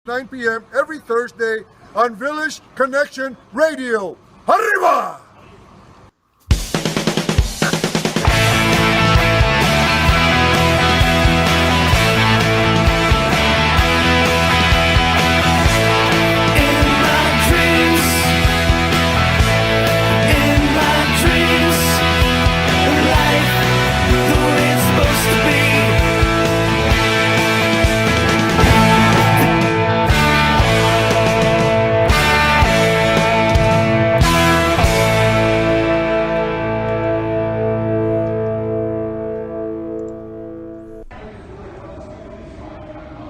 9 p.m. every Thursday on Village Connection Radio. Arriba!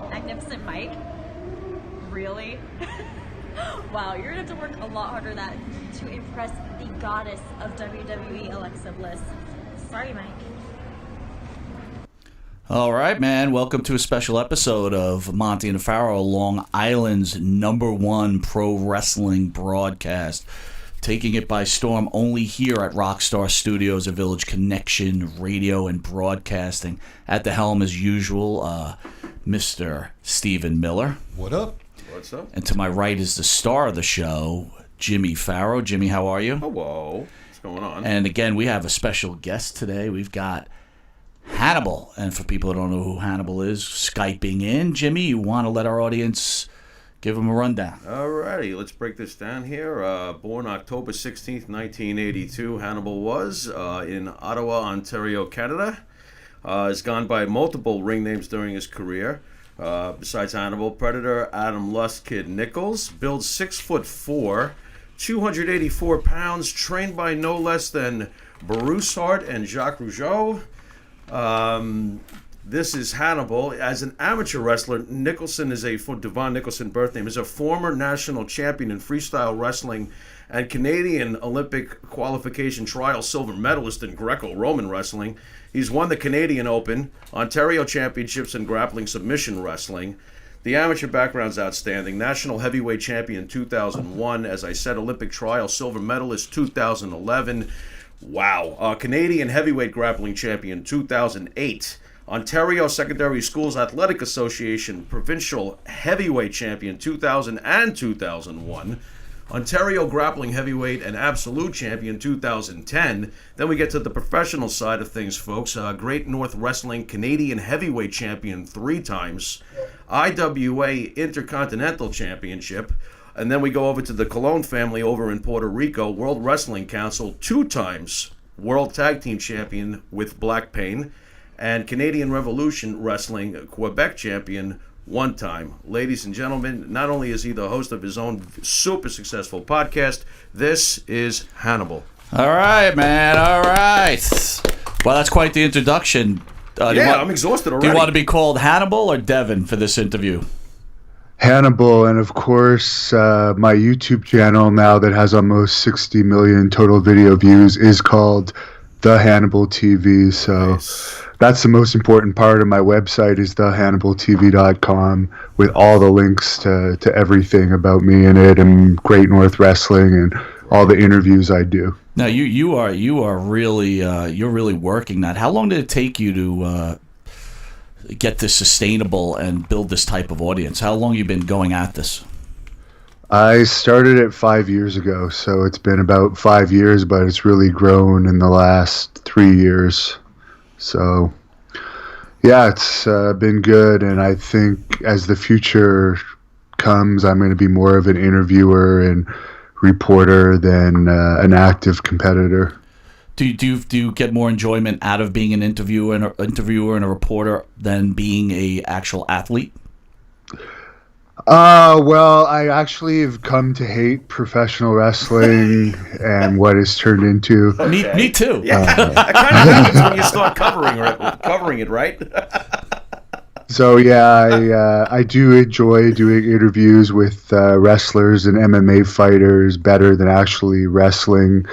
Magnificent Mike? Really? Wow, you're gonna have to work a lot harder than that to impress the goddess of WWE, Alexa Bliss. Sorry, Mike. All right, man. Welcome to a special episode of Monte The Pharaoh, Long Island's #1 pro wrestling broadcast. Taking it by storm only here at Rockstar Studios, a Village Connection Radio and Broadcasting. At the helm, as usual, Mr. Stephen Miller. What up? What's up? And to my right is the star of the show, Jimmy Pharaoh. Jimmy, how are you? Hello. What's going on? And again, we have a special guest today. We've got Hannibal. And for people who don't know who Hannibal is, Skyping in. Jimmy, you want to let our audience give them a rundown? Alrighty, let's break this down here. Born October 16th, 1982, Hannibal was in Ottawa, Ontario, Canada. Has gone by multiple ring names during his career. Besides Hannibal, Predator, Adam Lust, Kid Nichols. Built 6'4", 284 pounds, trained by no less than Bruce Hart and Jacques Rougeau. This is Hannibal. As an amateur wrestler, Nicholson is Devon Nicholson birth name, is a former national champion in freestyle wrestling and Canadian Olympic qualification trial silver medalist in Greco-Roman wrestling. He's won the Canadian Open, Ontario Championships in grappling submission wrestling. The amateur background's outstanding. National heavyweight champion 2001. As I said, Olympic trial silver medalist 2011. Wow. Canadian heavyweight grappling champion 2008. Ontario Secondary Schools Athletic Association Provincial Heavyweight Champion 2000 and 2001. Ontario Grappling Heavyweight and Absolute Champion 2010. Then we get to the professional side of things, folks. Great North Wrestling Canadian Heavyweight Champion 3 times. IWA Intercontinental Championship. And then we go over to the Colon family over in Puerto Rico. World Wrestling Council 2 times. World Tag Team Champion with Black Pain. And Canadian Revolution Wrestling Quebec Champion 1 time. Ladies and gentlemen, not only is he the host of his own super successful podcast, this is Hannibal. All right, man. All right. Well, that's quite the introduction. I'm exhausted already. Do you want to be called Hannibal or Devin for this interview? Hannibal, and of course, my YouTube channel now that has almost 60 million total video views is called The Hannibal TV. So nice. That's the most important part of my website is thehannibaltv.com with all the links to everything about me in it and Great North Wrestling and all the interviews I do. Now you are really you're really working that. How long did it take you to get this sustainable and build this type of audience? How long have you been going at this? I started it 5 years ago, so it's been about 5 years, but it's really grown in the last 3 years. So, yeah, it's been good, and I think as the future comes, I'm going to be more of an interviewer and reporter than an active competitor. Do you get more enjoyment out of being an interviewer and a reporter than being a actual athlete? Well, I actually have come to hate professional wrestling and what it's turned into. Okay. Me too. Yeah, that kind of happens when you start covering it, right? So yeah, I do enjoy doing interviews with wrestlers and MMA fighters better than actually wrestling.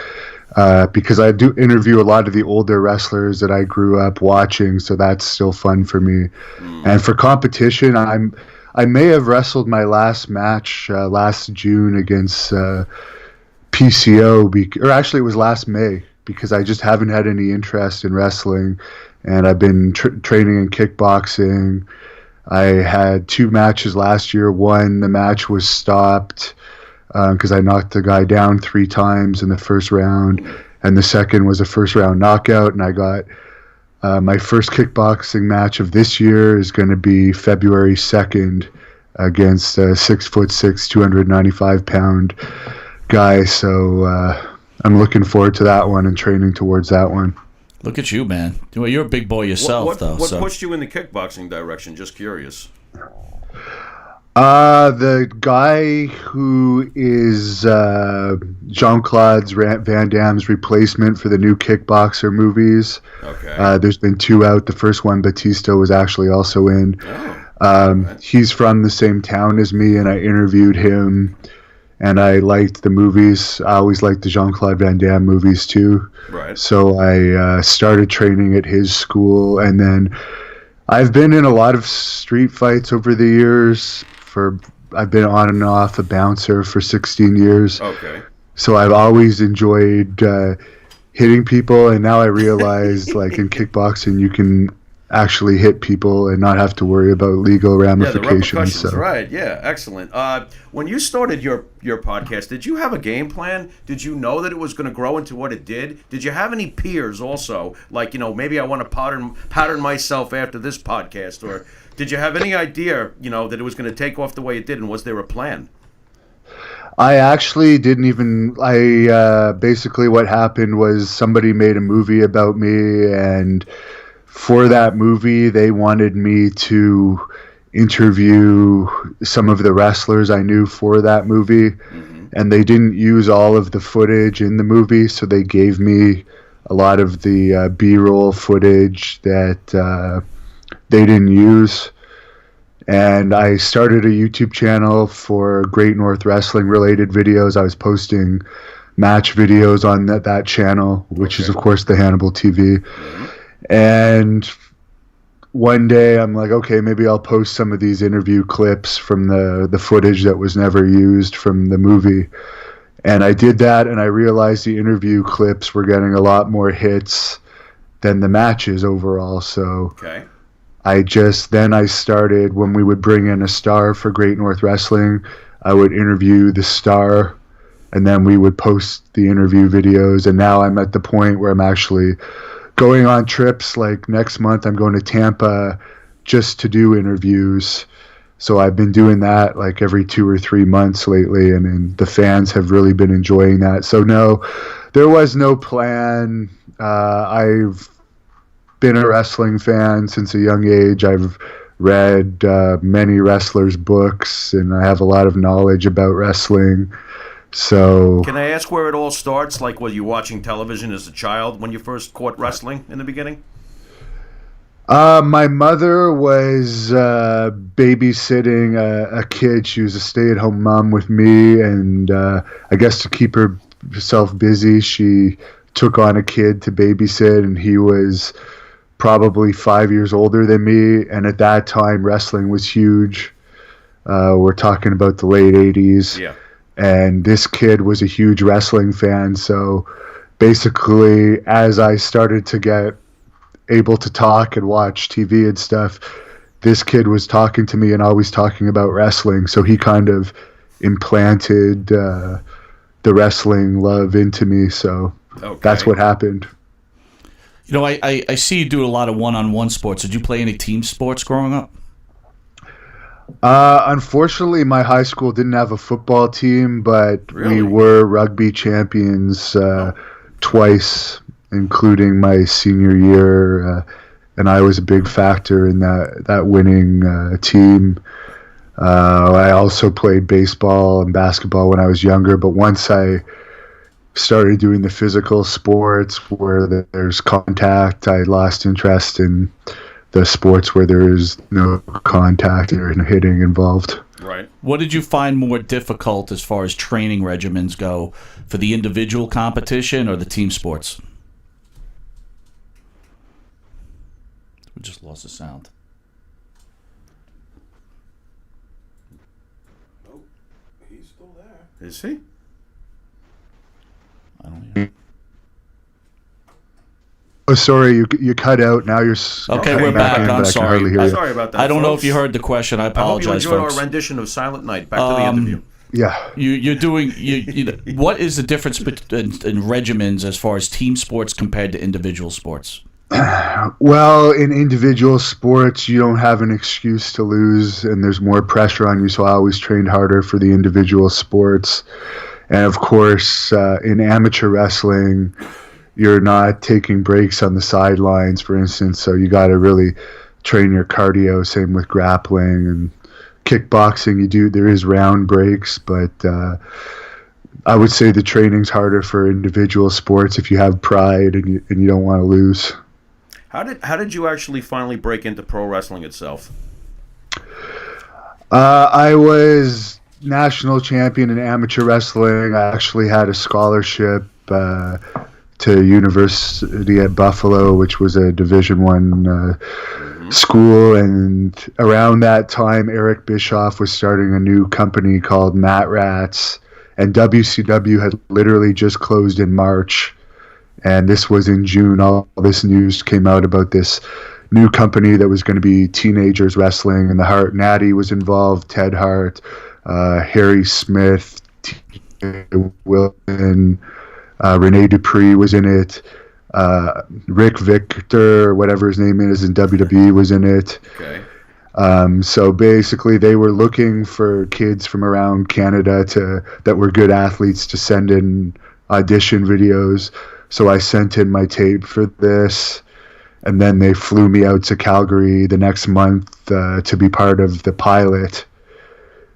Because I do interview a lot of the older wrestlers that I grew up watching, so that's still fun for me. And for competition, I may have wrestled my last match last June against PCO, or actually it was last May, because I just haven't had any interest in wrestling, and I've been training in kickboxing. I had 2 matches last year. One, the match was stopped because I knocked the guy down 3 times in the first round, and the second was a first round knockout. And I got my first kickboxing match of this year is going to be February 2nd against a 6'6", 295-pound guy. So I'm looking forward to that one and training towards that one. Look at you, man. Well, you're a big boy yourself, though. What pushed you in the kickboxing direction? Just curious. The guy who is Jean-Claude Van Damme's replacement for the new Kickboxer movies. Okay. There's been 2 out. The first one, Batista, was actually also in. Okay. He's from the same town as me, and I interviewed him, and I liked the movies. I always liked the Jean-Claude Van Damme movies, too. Right. So I started training at his school, and then I've been in a lot of street fights over the years. I've been on and off a bouncer for 16 years. Okay. So I've always enjoyed hitting people, and now I realize, like, in kickboxing, you can actually hit people and not have to worry about legal ramifications. Yeah, the repercussions, right. Yeah, excellent. When you started your podcast, did you have a game plan? Did you know that it was going to grow into what it did? Did you have any peers also? Like, maybe I want to pattern myself after this podcast, or did you have any idea, that it was going to take off the way it did, and was there a plan? I actually didn't even. Basically what happened was somebody made a movie about me, and for that movie, they wanted me to interview some of the wrestlers I knew for that movie, and they didn't use all of the footage in the movie, so they gave me a lot of the B-roll footage that they didn't use. And I started a YouTube channel for Great North Wrestling related videos. I was posting match videos on that channel, which is, of course, the Hannibal TV. And one day I'm like, okay, maybe I'll post some of these interview clips from the footage that was never used from the movie. And I did that, and I realized the interview clips were getting a lot more hits than the matches overall. So Okay. I started, when we would bring in a star for Great North Wrestling, I would interview the star, and then we would post the interview videos. And now I'm at the point where I'm actually going on trips. Like next month, I'm going to Tampa just to do interviews. So I've been doing that like every 2 or 3 months lately, and the fans have really been enjoying that. So no, there was no plan. I've been a wrestling fan since a young age. I've read many wrestlers' books, and I have a lot of knowledge about wrestling. So, can I ask where it all starts? Like, were you watching television as a child when you first caught wrestling in the beginning? My mother was babysitting a kid. She was a stay-at-home mom with me, and I guess to keep herself busy, she took on a kid to babysit, and he was probably 5 years older than me, and at that time wrestling was huge. We're talking about the late 80s. Yeah. And this kid was a huge wrestling fan, so basically as I started to get able to talk and watch TV and stuff, this kid was talking to me and always talking about wrestling, so he kind of implanted the wrestling love into me, so that's what happened. I see you do a lot of one-on-one sports. Did you play any team sports growing up? Unfortunately, my high school didn't have a football team, but we were rugby champions twice, including my senior year, and I was a big factor in that winning team. I also played baseball and basketball when I was younger, but once I started doing the physical sports where there's contact, I lost interest in the sports where there is no contact or hitting involved. Right. What did you find more difficult as far as training regimens go, for the individual competition or the team sports? We just lost the sound. Oh, he's still there. Is he? I don't hear. Oh, sorry, you cut out. Now you're Okay, we're coming back. in, I'm but I can sorry. hardly hear you. Sorry about that. I don't know folks. if you heard the question. I I hope you apologize, enjoyed folks. our rendition of Silent Night. Back to the interview. Yeah. You're doing. What is the difference in regimens as far as team sports compared to individual sports? Well, in individual sports, you don't have an excuse to lose, and there's more pressure on you. So I always trained harder for the individual sports. And of course, in amateur wrestling, you're not taking breaks on the sidelines, for instance. So you got to really train your cardio. Same with grappling and kickboxing. There is round breaks, but I would say the training's harder for individual sports if you have pride and you don't want to lose. How did you actually finally break into pro wrestling itself? I was national champion in amateur wrestling. I actually had a scholarship to University at Buffalo, which was a Division I school. And around that time, Eric Bischoff was starting a new company called Mat Rats, and WCW had literally just closed in March. And this was in June. All this news came out about this new company that was going to be teenagers wrestling, and the Hart Natty was involved, Ted Hart, Harry Smith, Wilson, Rene Dupree was in it, Rick Victor, whatever his name is in WWE, was in it. Okay. So basically, they were looking for kids from around Canada that were good athletes to send in audition videos. So I sent in my tape for this, and then they flew me out to Calgary the next month to be part of the pilot.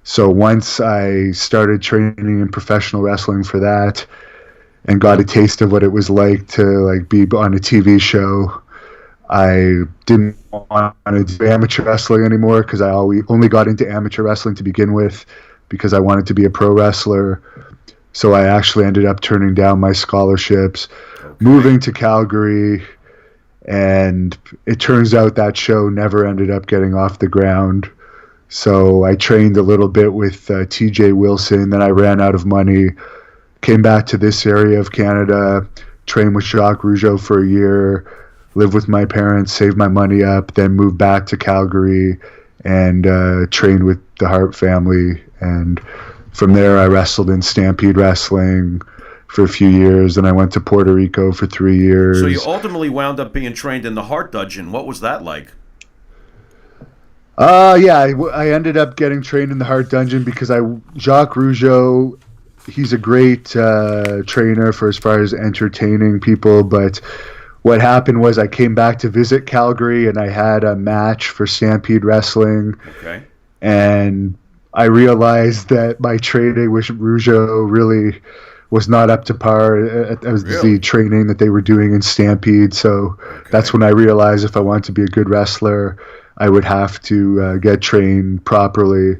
So once I started training in professional wrestling for that and got a taste of what it was like to be on a TV show, I didn't want to do amateur wrestling anymore because I only got into amateur wrestling to begin with because I wanted to be a pro wrestler. So I actually ended up turning down my scholarships, moving to Calgary, and it turns out that show never ended up getting off the ground. So I trained a little bit with TJ Wilson, then I ran out of money, came back to this area of Canada, trained with Jacques Rougeau for a year, lived with my parents, saved my money up, then moved back to Calgary and trained with the Hart family. And from there, I wrestled in Stampede Wrestling for a few years, and I went to Puerto Rico for 3 years. So you ultimately wound up being trained in the Hart Dungeon. What was that like? I ended up getting trained in the Hart Dungeon because Jacques Rougeau, he's a great trainer for as far as entertaining people, but what happened was I came back to visit Calgary, and I had a match for Stampede Wrestling. Okay. And I realized that my training with Rougeau really was not up to par as the training that they were doing in Stampede. So that's when I realized if I wanted to be a good wrestler, I would have to get trained properly.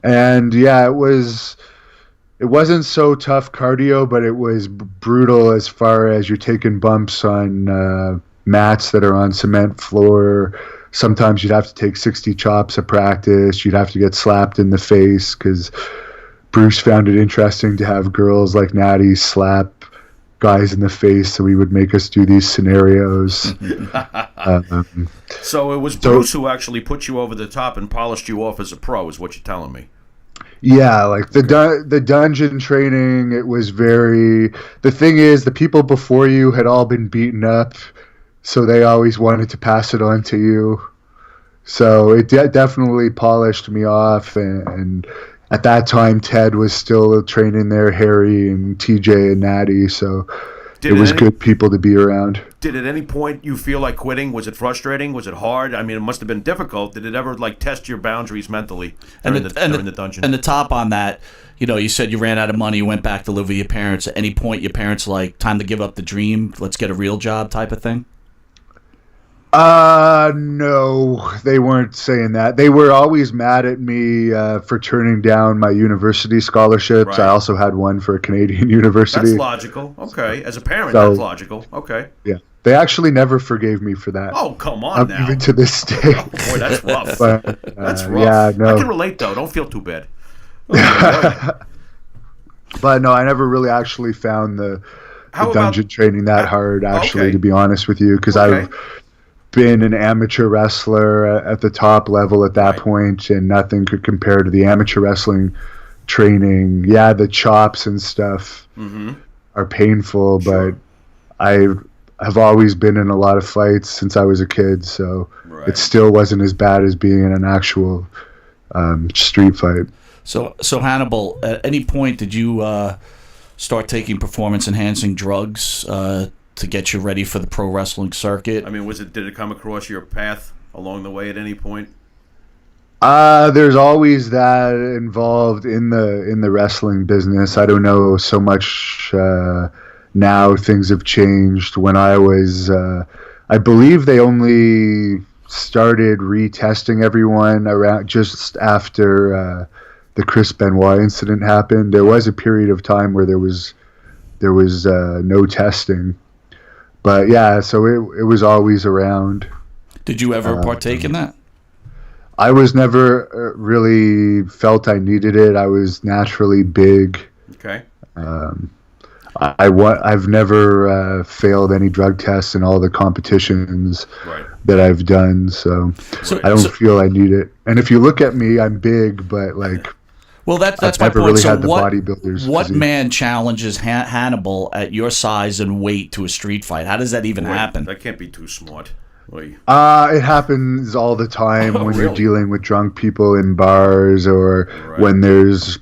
And yeah, it wasn't so tough cardio, but it was brutal as far as you're taking bumps on mats that are on cement floor. Sometimes you'd have to take 60 chops at practice. You'd have to get slapped in the face because Bruce found it interesting to have girls like Natty slap guys in the face, so he would make us do these scenarios. So it was Bruce who actually put you over the top and polished you off as a pro, is what you're telling me. Yeah, the dungeon training, it was very... The thing is, the people before you had all been beaten up, so they always wanted to pass it on to you. So it definitely polished me off, and at that time, Ted was still training there, Harry and TJ and Natty, so it was good people to be around. Did at any point you feel like quitting? Was it frustrating? Was it hard? I mean, it must have been difficult. Did it ever test your boundaries mentally during the dungeon? And the top on that, you said you ran out of money, you went back to live with your parents. At any point, your parents time to give up the dream, let's get a real job type of thing? No, they weren't saying that. They were always mad at me for turning down my university scholarships. Right. I also had one for a Canadian university. That's logical. Okay. As a parent, that's logical. Okay. Yeah. They actually never forgave me for that. Oh, come on now. Even to this day. Oh, boy, that's rough. But, that's rough. Yeah, no. I can relate, though. Don't feel too bad. But no, I never really actually found the How the dungeon about training that hard, actually, okay. to be honest with you, because Okay. I've been an amateur wrestler at the top level at that Right. point, and nothing could compare to the amateur wrestling training. Yeah, the chops and stuff are painful, Sure. but I have always been in a lot of fights since I was a kid, so Right. it still wasn't as bad as being in an actual street fight. So Hannibal, at any point did you start taking performance-enhancing drugs to get you ready for the pro wrestling circuit? I mean, did it come across your path along the way at any point? There's always that involved in the wrestling business. I don't know so much now. Things have changed. When I was, I believe they only started retesting everyone around just after the Chris Benoit incident happened. There was a period of time where there was no testing, but yeah, so it was always around. Did you ever partake in that? I was never really felt I needed it. I was naturally big. Okay. I've never failed any drug tests in all the competitions Right. that I've done, so I don't feel I need it. And if you look at me, I'm big, but like, Well, that's I've my never point. really So had the what bodybuilder's what physique. man challenges Hannibal at your size and weight to a street fight? How does that even happen? That can't be too smart. Oy. It happens all the time when you're Really? dealing with drunk people in bars, or Right. when there's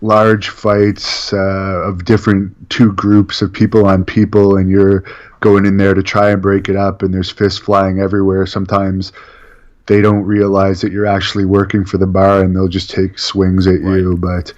large fights of different two groups of people on people, and you're going in there to try and break it up, and there's fists flying everywhere. Sometimes they don't realize that you're actually working for the bar, and they'll just take swings at you. But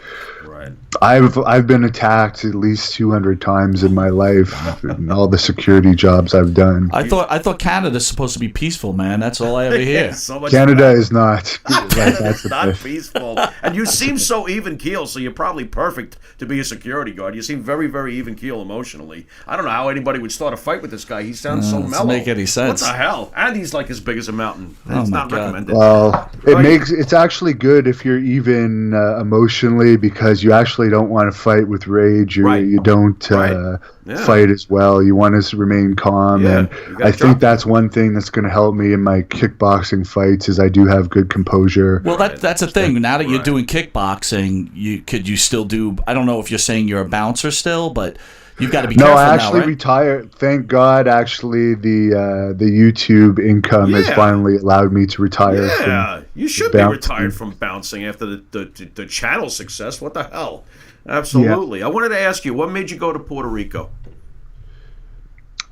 Right. I've been attacked at least 200 times in my life, in all the security jobs I've done. I thought Canada's supposed to be peaceful, man. That's all I ever hear. So much Canada is not. That's It's the not myth. peaceful. And you seem so even keel, so you're probably perfect to be a security guard. You seem very, very even keel emotionally. I don't know how anybody would start a fight with this guy. He sounds so doesn't mellow. make any sense. What the hell? And he's like as big as a mountain. Oh It's my not God. recommended. Well, it's actually good if you're even emotionally, because you actually don't want to fight with rage. Right. You don't Right. Yeah. fight as well. You want to remain calm, Yeah, and you gotta I drop think that's one thing that's going to help me in my kickboxing fights is I do have good composure. Well, that's a thing. Now that you're Right. doing kickboxing, you still do? I don't know if you're saying you're a bouncer still, but you've got to be No, careful I actually now, right? retired. Thank God, actually, the YouTube income has Yeah. finally allowed me to retire. Yeah, from you should be bouncing. retired from bouncing after the channel success. What the hell? Absolutely. I wanted to ask you, what made you go to Puerto Rico?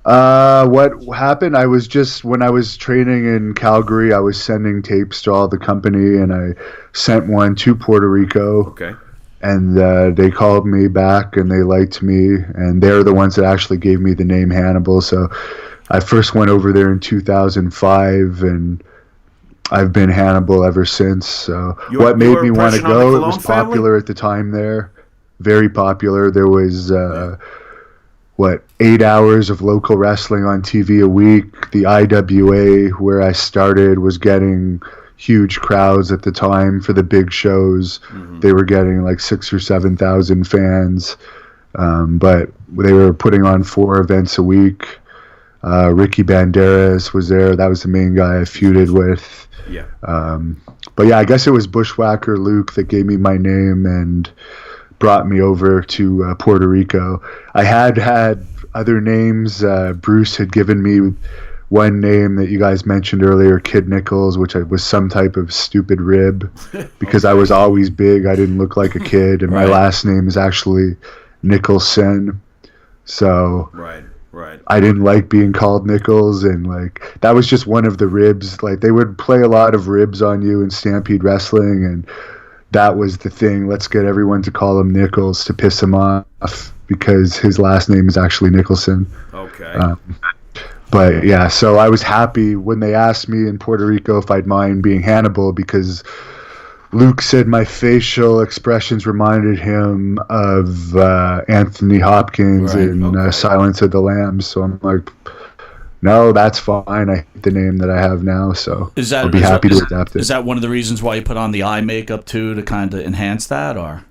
What happened? When I was training in Calgary, I was sending tapes to all the company, and I sent one to Puerto Rico. Okay. And they called me back, and they liked me, and they're the ones that actually gave me the name Hannibal. So I first went over there in 2005, and I've been Hannibal ever since. So You what were made a me want to impression on the go? It Colon was family? popular at the time there, very popular. There was 8 hours of local wrestling on TV a week. The IWA, where I started, was getting huge crowds at the time for the big shows. They were getting like 6,000 or 7,000 fans, but they were putting on 4 events a week. Ricky Banderas was there. That was the main guy I feuded with. Yeah. But yeah, I guess it was Bushwhacker Luke that gave me my name and brought me over to Puerto Rico. I had other names. Bruce had given me one name that you guys mentioned earlier, Kid Nichols, which was some type of stupid rib because I was always big. I didn't look like a kid, and my last name is actually Nicholson. So Right. I didn't like being called Nichols, and like that was just one of the ribs. Like they would play a lot of ribs on you in Stampede Wrestling, and that was the thing. Let's get everyone to call him Nichols to piss him off because his last name is actually Nicholson. Okay. But yeah, so I was happy when they asked me in Puerto Rico if I'd mind being Hannibal, because Luke said my facial expressions reminded him of Anthony Hopkins in Silence of the Lambs. So I'm like, no, that's fine. I hate the name that I have now, so I'll be happy to adapt it. Is that one of the reasons why you put on the eye makeup too, to kind of enhance that, or?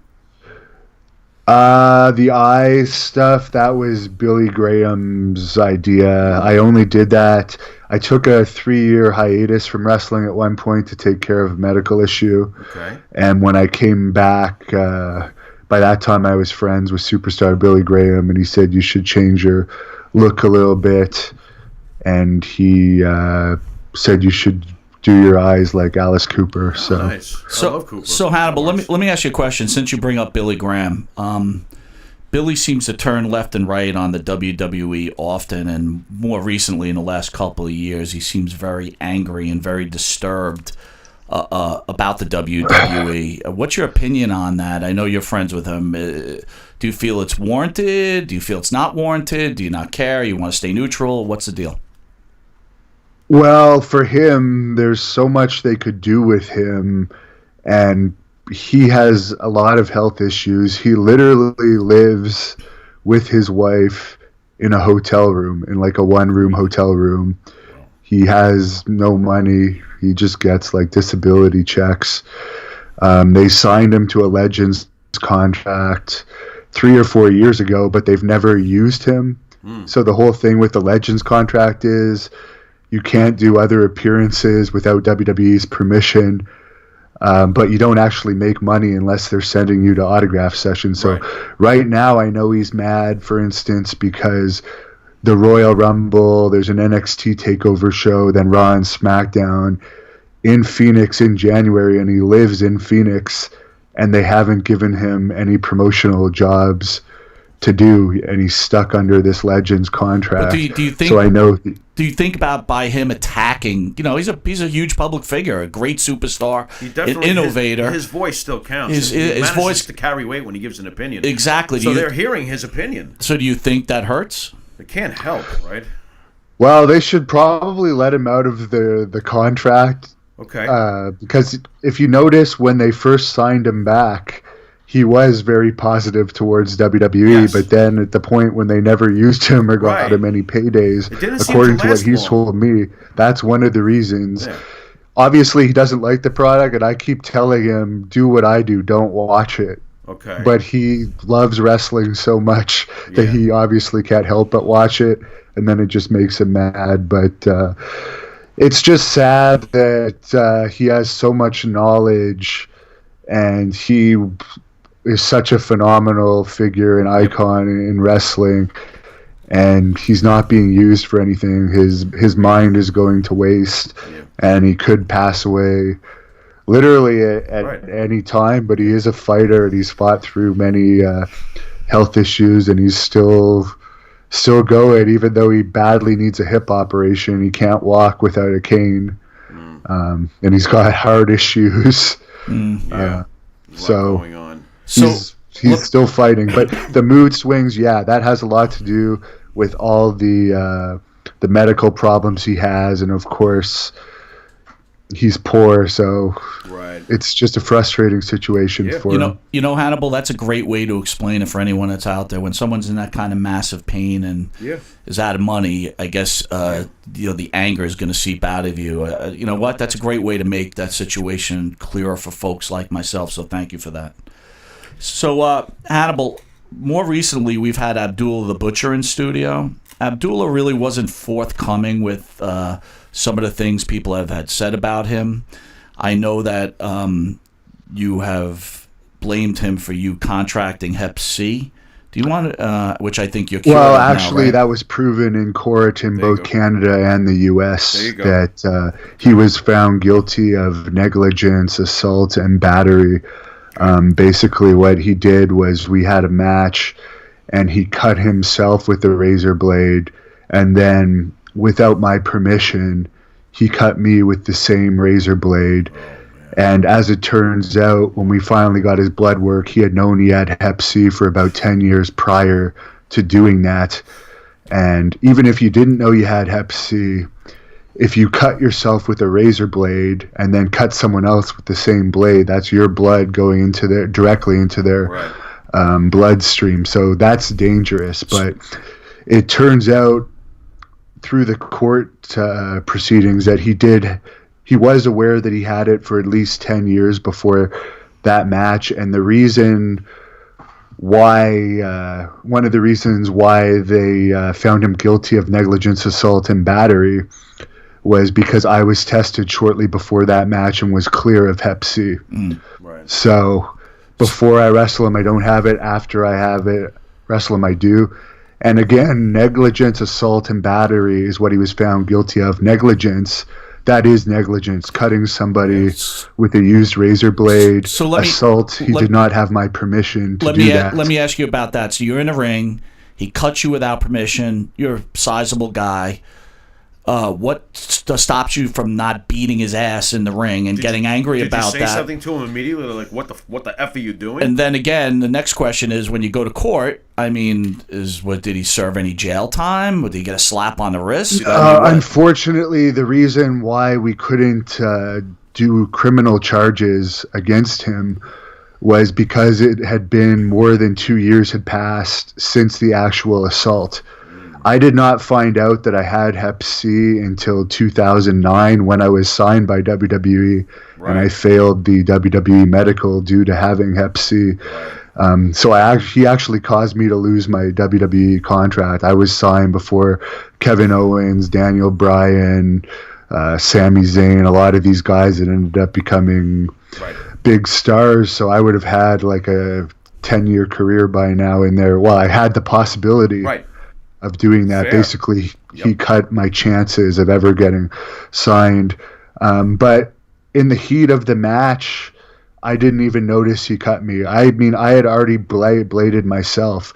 The eye stuff, that was Billy Graham's idea. I only did that. I took a 3-year hiatus from wrestling at one point to take care of a medical issue. Okay. And when I came back, by that time I was friends with superstar Billy Graham, and he said you should change your look a little bit. And he said you should do your eyes like Alice Cooper. So Nice. I love Cooper. So Hannibal, let me ask you a question. Since you bring up Billy Graham, Billy seems to turn left and right on the WWE often, and more recently in the last couple of years, he seems very angry and very disturbed about the WWE. What's your opinion on that? I know you're friends with him. Do you feel it's warranted? Do you feel it's not warranted? Do you not care? You want to stay neutral? What's the deal? Well, for him, there's so much they could do with him, and he has a lot of health issues. He literally lives with his wife in a hotel room, in like a one-room hotel room. He has no money. He just gets like disability checks. They signed him to a Legends contract 3 or 4 years ago, but they've never used him. So the whole thing with the Legends contract is you can't do other appearances without WWE's permission, but you don't actually make money unless they're sending you to autograph sessions. So right now I know he's mad, for instance, because the Royal Rumble, there's an NXT TakeOver show, then Raw and SmackDown in Phoenix in January, and he lives in Phoenix, and they haven't given him any promotional jobs to do, and he's stuck under this Legends contract. But do you think? So I know. Do you think about by him attacking? You know, he's a huge public figure, a great superstar, He an definitely, innovator. His voice still counts. His He manages voice to carry weight when he gives an opinion. Exactly. So they're hearing his opinion. So do you think that hurts? It can't help, right? Well, they should probably let him out of the contract. Okay. Because if you notice, when they first signed him back, he was very positive towards WWE, Yes. but then at the point when they never used him or got him any paydays, It didn't seem according to to what last he's long. told me, that's one of the reasons. Yeah. Obviously, he doesn't like the product, and I keep telling him, do what I do, don't watch it. Okay. But he loves wrestling so much that Yeah. he obviously can't help but watch it, and then it just makes him mad. But it's just sad that he has so much knowledge, and he is such a phenomenal figure and icon in wrestling, and he's not being used for anything. His mind is going to waste, and he could pass away literally at any time. But he is a fighter, and he's fought through many health issues, and he's still going, even though he badly needs a hip operation. He can't walk without a cane, and he's got heart issues. Yeah. So going on. he's still fighting, but the mood swings, that has a lot to do with all the medical problems he has, and of course he's poor, so it's just a frustrating situation for him. You know, Hannibal, that's a great way to explain it for anyone that's out there. When someone's in that kind of massive pain and is out of money, I guess the anger is going to seep out of you. You know what? That's a great way to make that situation clearer for folks like myself. So thank you for that. So Hannibal, more recently we've had Abdullah the Butcher in studio. Abdullah really wasn't forthcoming with some of the things people have had said about him. I know that you have blamed him for you contracting Hep C. Do you want to, which I think you're cured Well, of now, actually, right? that was proven in court in both Canada and the U.S. There you go. that he was found guilty of negligence, assault, and battery. Basically, what he did was we had a match, and he cut himself with a razor blade, and then, without my permission, he cut me with the same razor blade. And as it turns out, when we finally got his blood work, he had known he had Hep C for about 10 years prior to doing that. And even if you didn't know you had Hep C, if you cut yourself with a razor blade and then cut someone else with the same blade, that's your blood going into directly into their bloodstream. So that's dangerous. But it turns out through the court proceedings that he was aware that he had it for at least 10 years before that match. And the reason one of the reasons why they found him guilty of negligence, assault, and battery was because I was tested shortly before that match and was clear of Hep C. Right. So before I wrestle him, I don't have it. After I wrestle him, I do. And again, negligence, assault, and battery is what he was found guilty of. Negligence, that is negligence. Cutting somebody with a used razor blade. So assault, he did not have my permission to do that. Let me ask you about that. So you're in a ring. He cuts you without permission. You're a sizable guy. What stops you from not beating his ass in the ring and getting angry about that? Did you say something to him immediately, like, what the F are you doing? And then again, the next question is, when you go to court, I mean, did he serve any jail time? Did he get a slap on the wrist? Unfortunately, the reason why we couldn't do criminal charges against him was because it had been more than 2 years had passed since the actual assault. I did not find out that I had Hep C until 2009 when I was signed by WWE, and I failed the WWE medical due to having Hep C. So he actually caused me to lose my WWE contract. I was signed before Kevin Owens, Daniel Bryan, Sami Zayn, a lot of these guys that ended up becoming big stars. So I would have had like a 10-year career by now in there. Well, I had the possibility of doing that. Fair. Basically, he cut my chances of ever getting signed. But in the heat of the match, I didn't even notice he cut me. I mean, I had already bladed myself.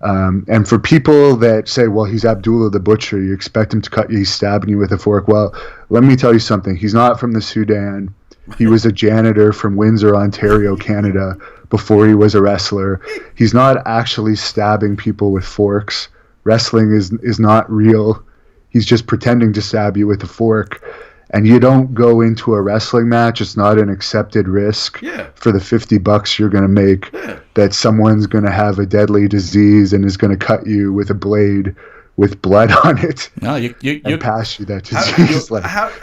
And for people that say, well, he's Abdullah the Butcher, you expect him to cut you, he's stabbing you with a fork. Well, let me tell you something. He's not from the Sudan. He was a janitor from Windsor, Ontario, Canada, before he was a wrestler. He's not actually stabbing people with forks. Wrestling is not real. He's just pretending to stab you with a fork. And you don't go into a wrestling match. It's not an accepted risk for the $50 you're going to make that someone's going to have a deadly disease and is going to cut you with a blade with blood on it and pass you that disease.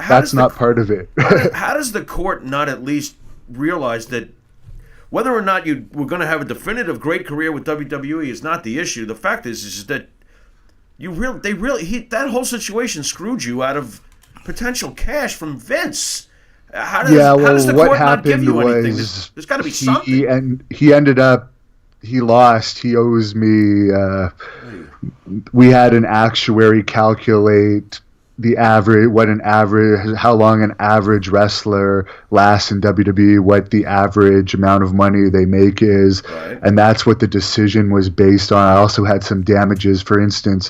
That's not part of it. How does the court not at least realize that whether or not you were going to have a definitive great career with WWE is not the issue? The fact is that that whole situation screwed you out of potential cash from Vince. How does the court not give you anything? There's got to be something. He lost. He owes me. We had an actuary calculate how long an average wrestler lasts in WWE, what the average amount of money they make is, and that's what the decision was based on. I also had some damages. For instance,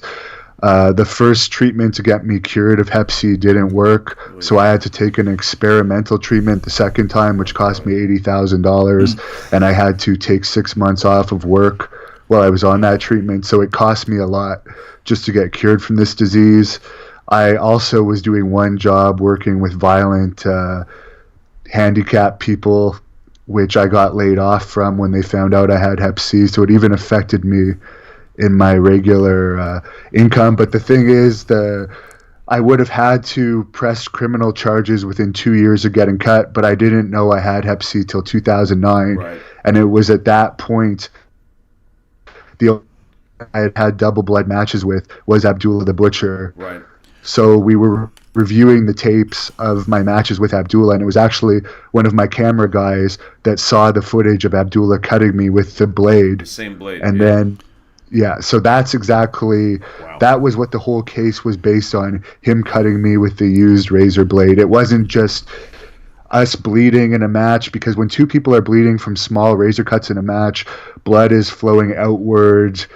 the first treatment to get me cured of Hep C didn't work, so I had to take an experimental treatment the second time, which cost me $80,000, and I had to take 6 months off of work while I was on that treatment, so it cost me a lot just to get cured from this disease. I also was doing one job working with violent handicapped people, which I got laid off from when they found out I had Hep C, so it even affected me in my regular income. But the thing is, I would have had to press criminal charges within 2 years of getting cut, but I didn't know I had Hep C till 2009, and it was at that point I had double blood matches with was Abdullah the Butcher. So we were reviewing the tapes of my matches with Abdullah, and it was actually one of my camera guys that saw the footage of Abdullah cutting me with the blade. The same blade. And then, so that's exactly, that was what the whole case was based on, him cutting me with the used razor blade. It wasn't just us bleeding in a match, because when two people are bleeding from small razor cuts in a match, blood is flowing outwards.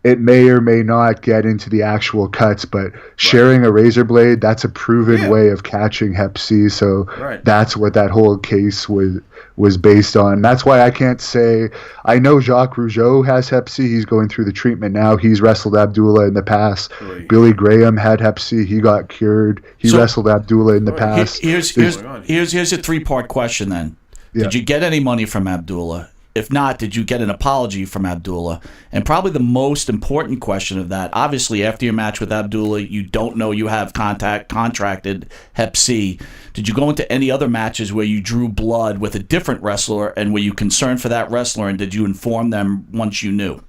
It may or may not get into the actual cuts, but sharing a razor blade, that's a proven way of catching Hep C. So that's what that whole case was based on. That's why I can't say. I know Jacques Rougeau has Hep C. He's going through the treatment now. He's wrestled Abdullah in the past. Billy Graham had Hep C. He got cured. He wrestled Abdullah in the past. Here's a 3-part question then. Did you get any money from Abdullah? If not, did you get an apology from Abdullah? And probably the most important question of that, obviously after your match with Abdullah, you don't know you have contracted Hep C. Did you go into any other matches where you drew blood with a different wrestler, and were you concerned for that wrestler, and did you inform them once you knew?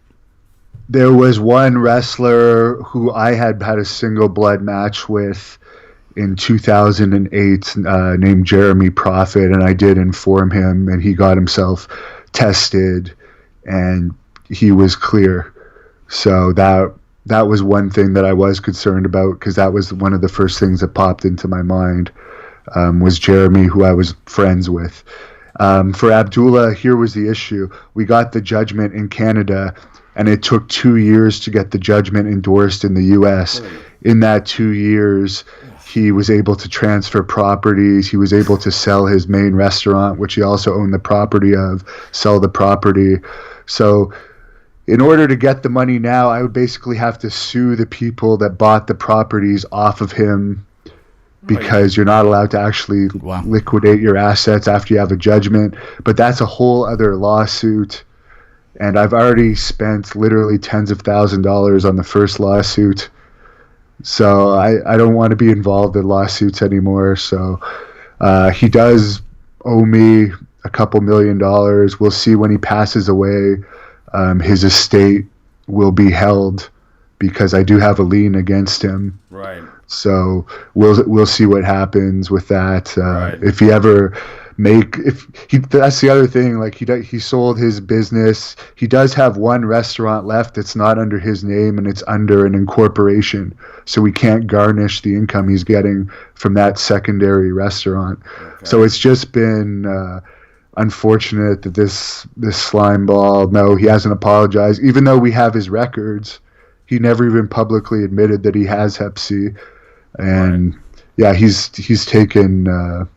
There was one wrestler who I had a single blood match with in 2008 named Jeremy Prophet, and I did inform him, and he got himself tested, and he was clear. So that was one thing that I was concerned about, because that was one of the first things that popped into my mind, was Jeremy, who I was friends with. For Abdullah, here was the issue. We got the judgment in Canada, and it took 2 years to get the judgment endorsed in the U.S. In that 2 years, he was able to transfer properties. He was able to sell his main restaurant, which he also owned the property of, sell the property. So in order to get the money now, I would basically have to sue the people that bought the properties off of him, because you're not allowed to actually liquidate your assets after you have a judgment. But that's a whole other lawsuit. And I've already spent literally tens of $1,000s on the first lawsuit. So I don't want to be involved in lawsuits anymore. So he does owe me a couple $1 million. We'll see when he passes away. His estate will be held, because I do have a lien against him. Right. So we'll see what happens with that. Right. If he ever that's the other thing. Like he sold his business. He does have one restaurant left. It's not under his name, and it's under an incorporation. So we can't garnish the income he's getting from that secondary restaurant. Okay. So it's just been unfortunate that this slime ball. No, he hasn't apologized, even though we have his records. He never even publicly admitted that he has Hep C, and he's taken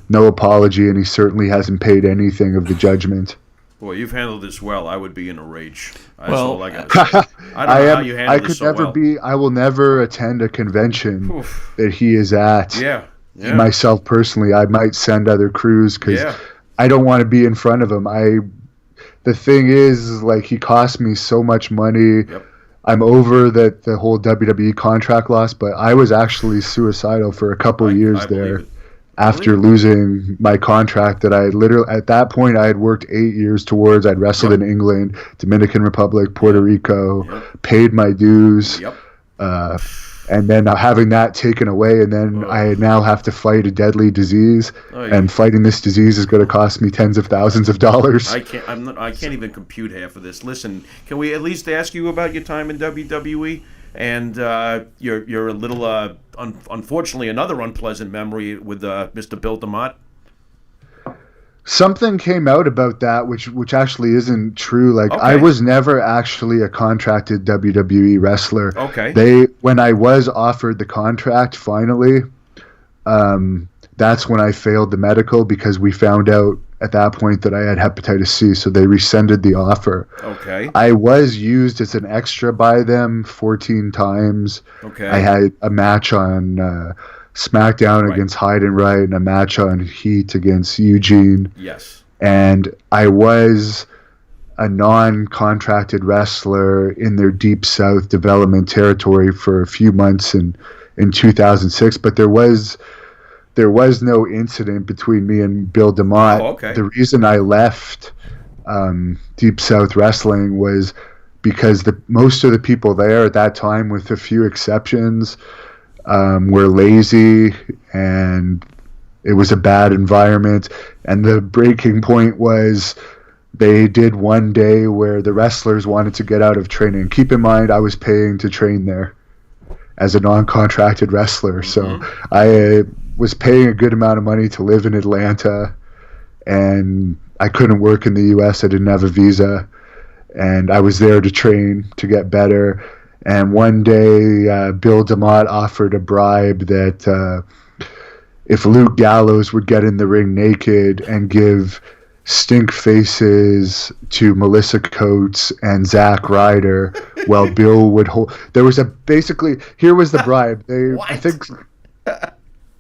no apology, and he certainly hasn't paid anything of the judgment. Boy, you've handled this well. I would be in a rage. That's well, all I got to say. I don't know how you handled this so well. I will never attend a convention that he is at. Yeah. Myself personally, I might send other crews, because I don't want to be in front of him. The thing is, like, he cost me so much money. Yep. I'm over the whole WWE contract loss, but I was actually suicidal for a couple of years there. After losing my contract that I literally, at that point, I had worked 8 years towards. I'd wrestled in England, Dominican Republic, Puerto Rico, paid my dues, and then having that taken away, and then I now have to fight a deadly disease, and fighting this disease is going to cost me tens of thousands of dollars. I can't even compute half of this. Listen, can we at least ask you about your time in WWE? And you're a little, unfortunately, another unpleasant memory with Mr. Bill DeMott. Something came out about that, which actually isn't true. Like, I was never actually a contracted WWE wrestler. Okay. When I was offered the contract, finally, that's when I failed the medical, because we found out at that point that I had hepatitis C, so they rescinded the offer. Okay. I was used as an extra by them 14 times. Okay. I had a match on SmackDown against Hyde and Wright, and a match on Heat against Eugene. Yes. And I was a non-contracted wrestler in their Deep South development territory for a few months in 2006, but there was no incident between me and Bill DeMott. Oh, okay. The reason I left Deep South Wrestling was because most of the people there at that time, with a few exceptions, were lazy, and it was a bad environment. And the breaking point was they did one day where the wrestlers wanted to get out of training. Keep in mind, I was paying to train there as a non-contracted wrestler. So I was paying a good amount of money to live in Atlanta, and I couldn't work in the U.S. I didn't have a visa, and I was there to train to get better. And one day, Bill DeMott offered a bribe that if Luke Gallows would get in the ring naked and give stink faces to Melissa Coates and Zack Ryder, while Bill would hold. Here was the bribe. I think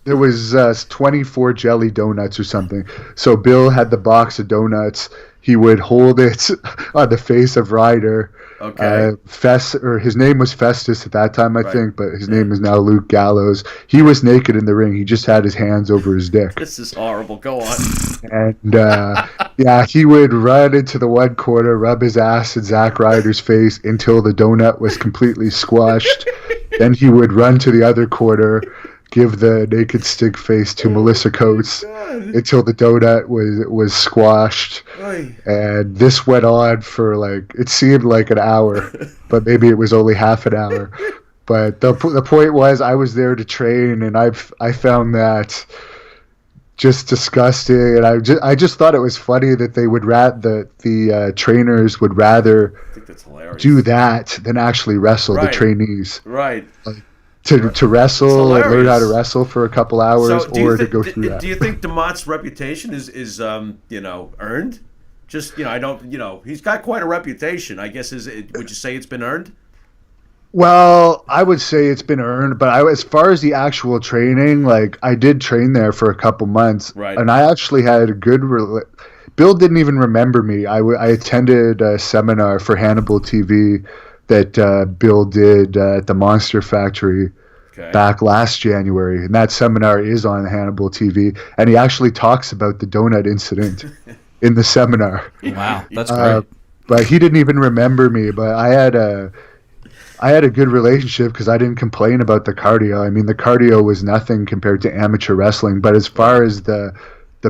there was 24 jelly donuts or something. So Bill had the box of donuts. he would hold it on the face of Ryder. Okay. His name was Festus at that time, I Right. think, but his name is now Luke Gallows. He was naked in the ring. He just had his hands over his dick. This is horrible. Go on. And he would run into the one corner, rub his ass in Zack Ryder's face until the donut was completely squashed. Then he would run to the other corner, give the naked stick face to Melissa Coates until the donut was squashed. Oy. And this went on for it seemed like an hour, but maybe it was only half an hour. But the point was, I was there to train, and I found that just disgusting, and I just thought it was funny that they would the trainers would rather I think that's hilarious. do that than actually wrestle the trainees. Right. To wrestle and learn how to hilarious. wrestle for a couple hours, So, do you or to think, go through that. do you think DeMott's reputation is earned? Just I don't he's got quite a reputation. I guess would you say it's been earned? Well, I would say it's been earned, but as far as the actual training, I did train there for a couple months, Right. and I actually had a good. Bill didn't even remember me. I attended a seminar for Hannibal TV that Bill did at the Monster Factory back last January, and that seminar is on Hannibal TV, and he actually talks about the donut incident in the seminar. Wow, that's great. But he didn't even remember me. But I had a good relationship because I didn't complain about the cardio. I mean, the cardio was nothing compared to amateur wrestling. But as far as the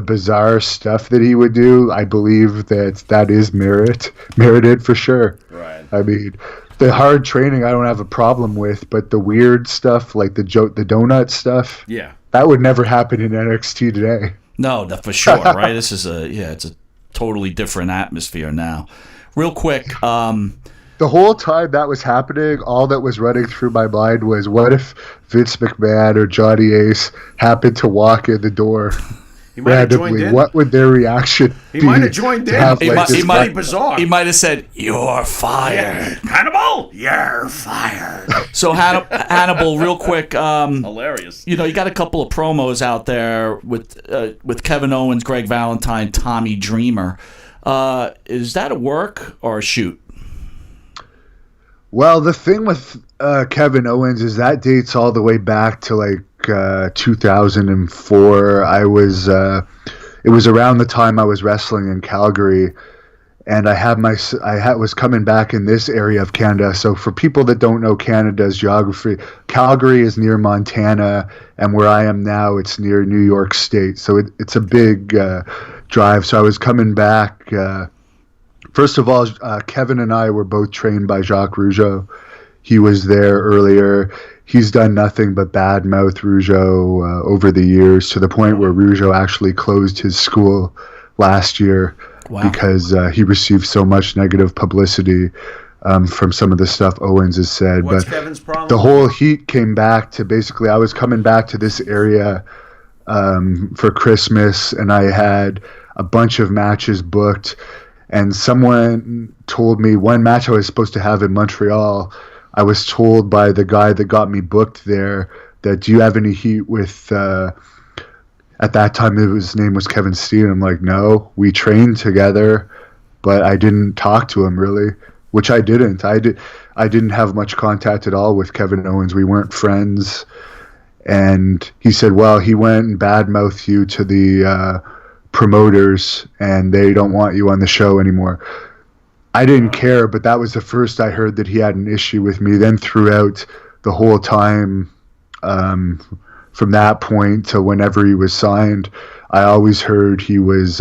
bizarre stuff that he would do, I believe that is merited for sure. Right. I mean, the hard training I don't have a problem with, but the weird stuff like the donut stuff, Yeah. that would never happen in NXT today. No, for sure, right? This is it's a totally different atmosphere now. Real quick, The whole time that was happening, all that was running through my mind was, what if Vince McMahon or Johnny Ace happened to walk in the door He might have joined randomly? in. What would their reaction be? He might have joined in. to have, He like, might- this he might- guy- bizarre. he might have said, "You're fired." Hannibal, you're fired. So Hannibal, real quick, Hilarious. you got a couple of promos out there with Kevin Owens, Greg Valentine, Tommy Dreamer. Is that a work or a shoot? Well, the thing with Kevin Owens is that dates all the way back to 2004. It was around the time I was wrestling in Calgary, and I was coming back in this area of Canada. So for people that don't know Canada's geography, Calgary is near Montana, and where I am now, it's near New York State. So it's a big drive. So I was coming back. First of all, Kevin and I were both trained by Jacques Rougeau. He was there earlier. He's done nothing but badmouth Rougeau over the years, to the point where Rougeau actually closed his school last year. Wow. Because he received so much negative publicity from some of the stuff Owens has said. What's but Kevin's problem? the whole heat came back to, basically, I was coming back to this area for Christmas, and I had a bunch of matches booked. And someone told me one match I was supposed to have in Montreal, I was told by the guy that got me booked there that, do you have any heat with, at that time his name was Kevin Steen. I'm like, no, we trained together, but I didn't talk to him really, which I didn't. I didn't have much contact at all with Kevin Owens. We weren't friends. And he said, well, he went and badmouthed you to the promoters, and they don't want you on the show anymore. I didn't care, but that was the first I heard that he had an issue with me. Then throughout the whole time, from that point to whenever he was signed, I always heard he was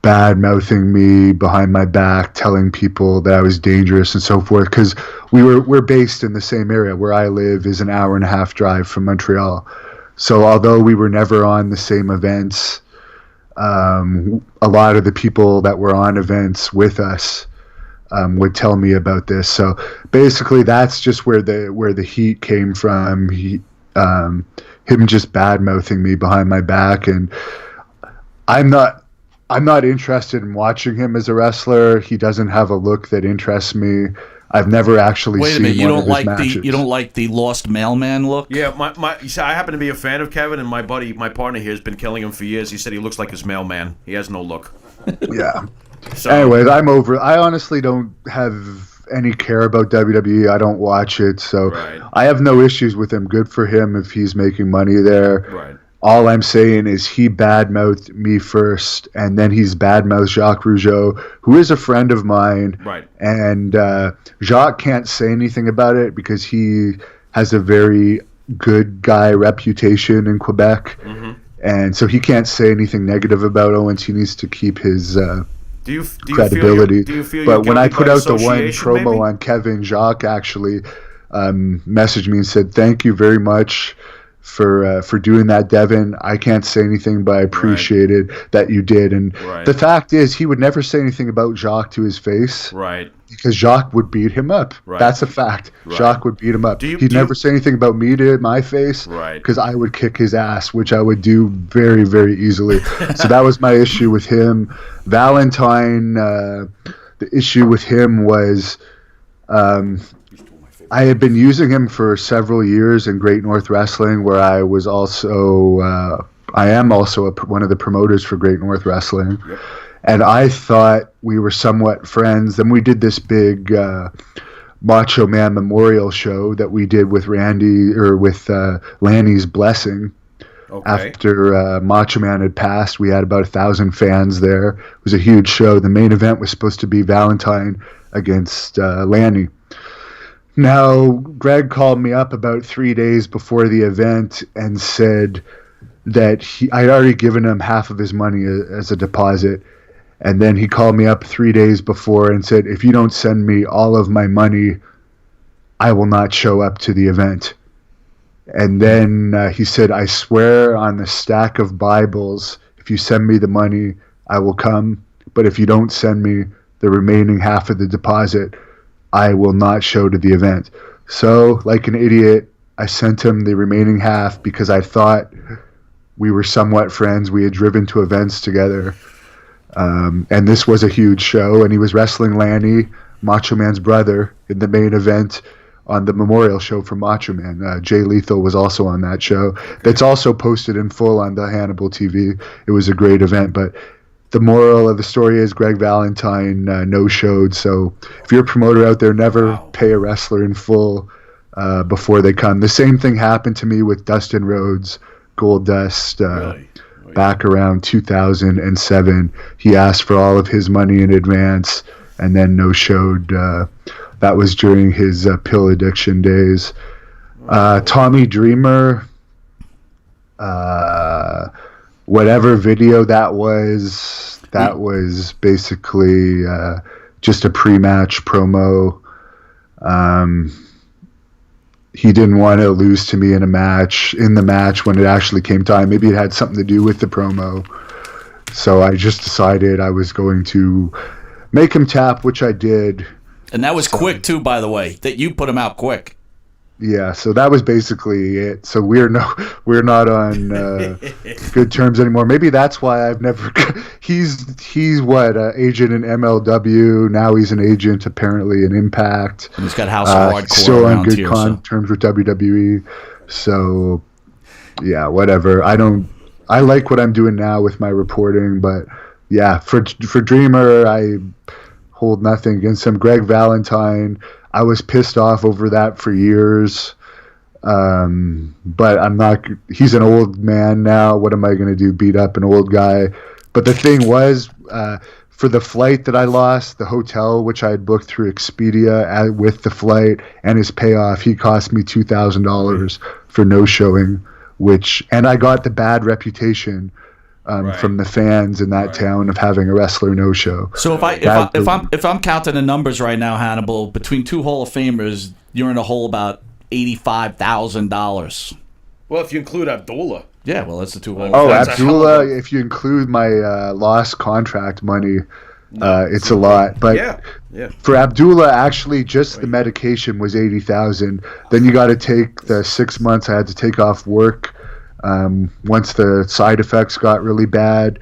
bad-mouthing me behind my back, telling people that I was dangerous and so forth, because we're based in the same area. Where I live is an hour and a half drive from Montreal. So although we were never on the same events, a lot of the people that were on events with us would tell me about this. So basically, that's just where the heat came from. Him just bad mouthing me behind my back, and I'm not interested in watching him as a wrestler. He doesn't have a look that interests me. I've never actually Wait a seen minute, one of his matches. you don't like the lost mailman look? Yeah, you see, I happen to be a fan of Kevin, and my partner here has been killing him for years. He said he looks like his mailman. He has no look. Yeah. So, anyways, I'm over. I honestly don't have any care about WWE. I don't watch it, so Right. I have no issues with him. Good for him if he's making money there. Right. All I'm saying is he badmouthed me first, and then he's badmouthed Jacques Rougeau, who is a friend of mine. Right. And Jacques can't say anything about it because he has a very good guy reputation in Quebec. Mm-hmm. And so he can't say anything negative about Owens. He needs to keep his Do you credibility. Do you feel but when I guilty put by out the one association, promo maybe? on Kevin, Jacques actually messaged me and said, "Thank you very much for doing that, Devin. I can't say anything, but I appreciated that you did." And Right. the fact is, he would never say anything about Jacques to his face. Right. Because Jacques would beat him up. Right. That's a fact. Right. Jacques would beat him up. Do you- He'd do you- never say anything about me to my face. Right. Because I would kick his ass, which I would do very, very easily. So that was my issue with him. Valentine, the issue with him was I had been using him for several years in Great North Wrestling, where I was also, I am also one of the promoters for Great North Wrestling. Yep. And I thought we were somewhat friends. Then we did this big Macho Man memorial show that we did with Lanny's blessing. Okay. After Macho Man had passed, we had about 1,000 fans there. It was a huge show. The main event was supposed to be Valentine against Lanny. Now, Greg called me up about 3 days before the event and said that I'd already given him half of his money as a deposit. And then he called me up 3 days before and said, "If you don't send me all of my money, I will not show up to the event." And then he said, "I swear on the stack of Bibles, if you send me the money, I will come. But if you don't send me the remaining half of the deposit, I will not show to the event." So, like an idiot, I sent him the remaining half because I thought we were somewhat friends. We had driven to events together. And this was a huge show, and he was wrestling Lanny, Macho Man's brother, in the main event on the memorial show for Macho Man. Jay Lethal was also on that show. That's also posted in full on the Hannibal TV. It was a great event, but the moral of the story is Greg Valentine no-showed. So if you're a promoter out there, never pay a wrestler in full before they come. The same thing happened to me with Dustin Rhodes, Goldust. Really? Back around 2007, he asked for all of his money in advance and then no-showed. That was during his pill addiction days. Tommy Dreamer, whatever video that was basically just a pre-match promo. He didn't want to lose to me in the match when it actually came time. Maybe it had something to do with the promo. So I just decided I was going to make him tap, which I did. And that was quick too, by the way. That you put him out quick. Yeah, so that was basically it. So we're not on good terms anymore. Maybe that's why I've never. He's what agent in MLW. Now he's an agent apparently in Impact. And he's got House of Hardcore still on around good here. terms with WWE. So yeah, whatever. I like what I'm doing now with my reporting, but yeah, for Dreamer, I hold nothing against him. Greg Valentine, I was pissed off over that for years. But I'm not, he's an old man now. What am I going to do? Beat up an old guy? But the thing was, for the flight that I lost, the hotel, which I had booked through Expedia with the flight and his payoff, he cost me $2,000 for no showing, and I got the bad reputation from the fans in that town of having a wrestler no show. So if I'm counting the numbers right now, Hannibal, between two Hall of Famers, you're in a hole about $85,000. Well, if you include Abdullah. Yeah, well, that's the two Hall. Oh, That's a hell Abdullah, of a- if you include my lost contract money, it's a lot. But yeah. for Abdullah, actually, just the medication was $80,000. Then you got to take the 6 months I had to take off work. Once the side effects got really bad,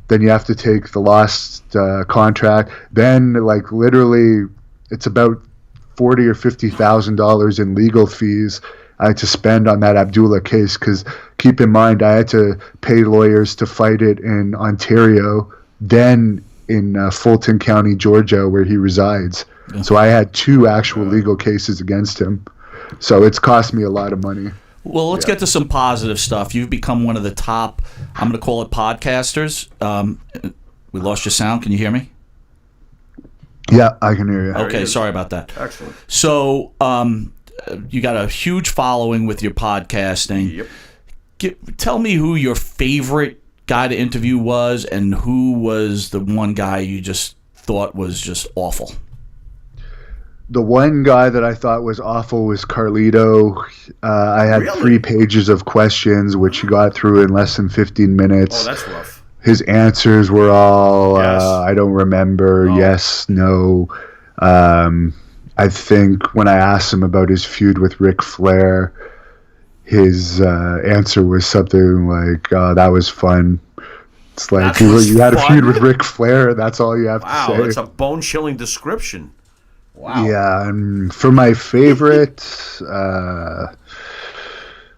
then you have to take the lost contract. Then, like, literally, it's about $40,000 or $50,000 in legal fees I had to spend on that Abdullah case, because keep in mind, I had to pay lawyers to fight it in Ontario, then in Fulton County, Georgia, where he resides. Yeah. So I had 2 actual legal cases against him. So it's cost me a lot of money. Well, let's get to some positive stuff. You've become one of the top, I'm going to call it podcasters. We lost your sound. Can you hear me? Yeah, I can hear you. Okay, sorry about that. Excellent. So you got a huge following with your podcasting. Yep. Tell me who your favorite guy to interview was and who was the one guy you just thought was just awful. The one guy that I thought was awful was Carlito. I had Really? 3 pages of questions, which he got through in less than 15 minutes. Oh, that's rough. His answers were all, Yes. I don't remember, Oh. yes, no. I think when I asked him about his feud with Ric Flair, his answer was something like, that was fun. It's like, That was you had a fun? feud with Ric Flair, and that's all you have Wow, to say. that's a bone-chilling description. Wow. Yeah, and for my favorite,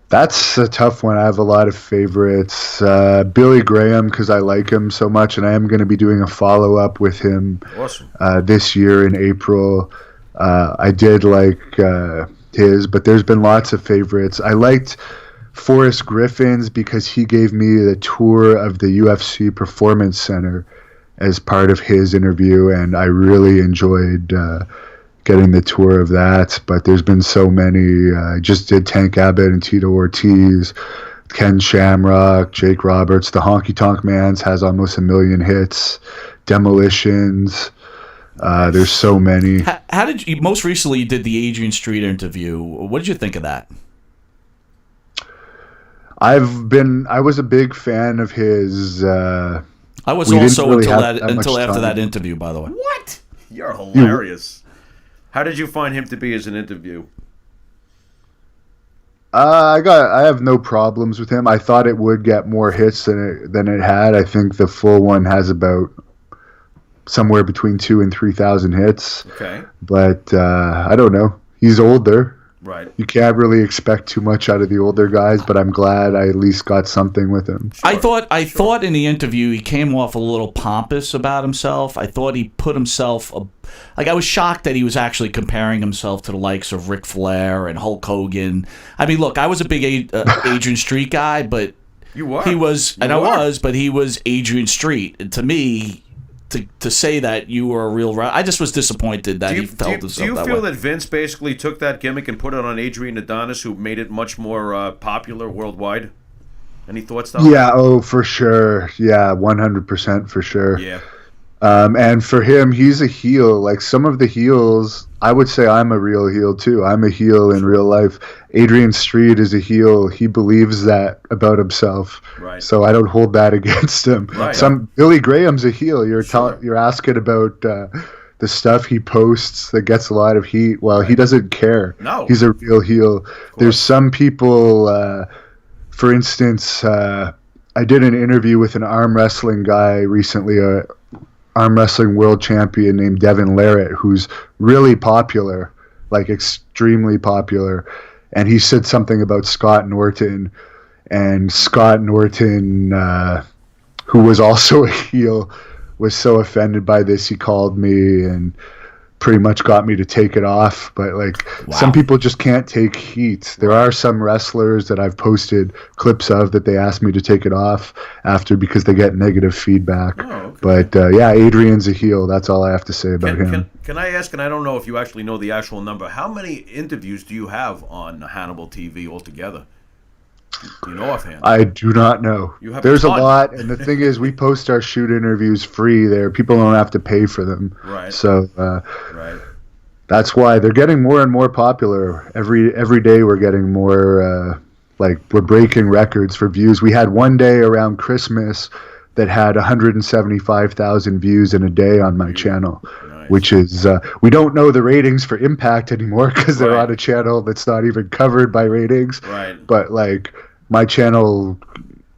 that's a tough one. I have a lot of favorites. Billy Graham, because I like him so much, and I am going to be doing a follow-up with him Awesome. this year in April. I did like his, but there's been lots of favorites. I liked Forrest Griffin's because he gave me the tour of the UFC Performance Center as part of his interview, and I really enjoyed getting the tour of that. But there's been so many. I just did Tank Abbott and Tito Ortiz, Ken Shamrock, Jake Roberts. The Honky Tonk Man's has almost 1 million hits. Demolitions. There's so many. How did you, most recently you did the Adrian Street interview. What did you think of that? I was a big fan of his. I was We didn't also really until have that until much after time. that interview, by the way. What? You're hilarious. How did you find him to be as an interview? I have no problems with him. I thought it would get more hits than it had. I think the full one has about somewhere between 2,000 and 3,000 hits. Okay. But I don't know. He's older. Right. You can't really expect too much out of the older guys, but I'm glad I at least got something with him. I thought in the interview he came off a little pompous about himself. I thought he put himself I was shocked that he was actually comparing himself to the likes of Ric Flair and Hulk Hogan. I mean, look, I was a big Adrian Street guy, but You were. he was, You and I were. was, but he was Adrian Street. And to me, to say that you were a real, I just was disappointed that he felt himself Do you that feel way. that Vince basically took that gimmick and put it on Adrian Adonis, who made it much more popular worldwide? Any thoughts, Tom? Yeah, oh, for sure. Yeah, 100% for sure. Yeah. And for him, he's a heel. Like some of the heels, I would say I'm a real heel too. I'm a heel in real life. Adrian Street is a heel. He believes that about himself. Right. So I don't hold that against him. Right. Billy Graham's a heel. You're Sure. you're asking about the stuff he posts that gets a lot of heat. Well, he doesn't care. No. He's a real heel. There's some people, for instance, I did an interview with an arm wrestling guy recently, arm wrestling world champion named Devin Larratt, who's really popular, like extremely popular. And he said something about Scott Norton, and Scott Norton, who was also a heel, was so offended by this, he called me and pretty much got me to take it off. But like some people just can't take heat. There are some wrestlers that I've posted clips of that they asked me to take it off after because they get negative feedback. Oh, okay. But yeah, Adrian's a heel. That's all I have to say about him. Can I ask, and I don't know if you actually know the actual number, how many interviews do you have on Hannibal TV altogether? Do you know offhand? I do not know. You have There's a ton. lot, and the thing is, we post our shoot interviews free there. People don't have to pay for them. Right. So Right. that's why they're getting more and more popular. Every day we're getting more, like we're breaking records for views. We had one day around Christmas that had 175,000 views in a day on my channel. Nice. Which is, we don't know the ratings for Impact anymore because they're Right. on a channel that's not even covered by ratings. Right. But like my channel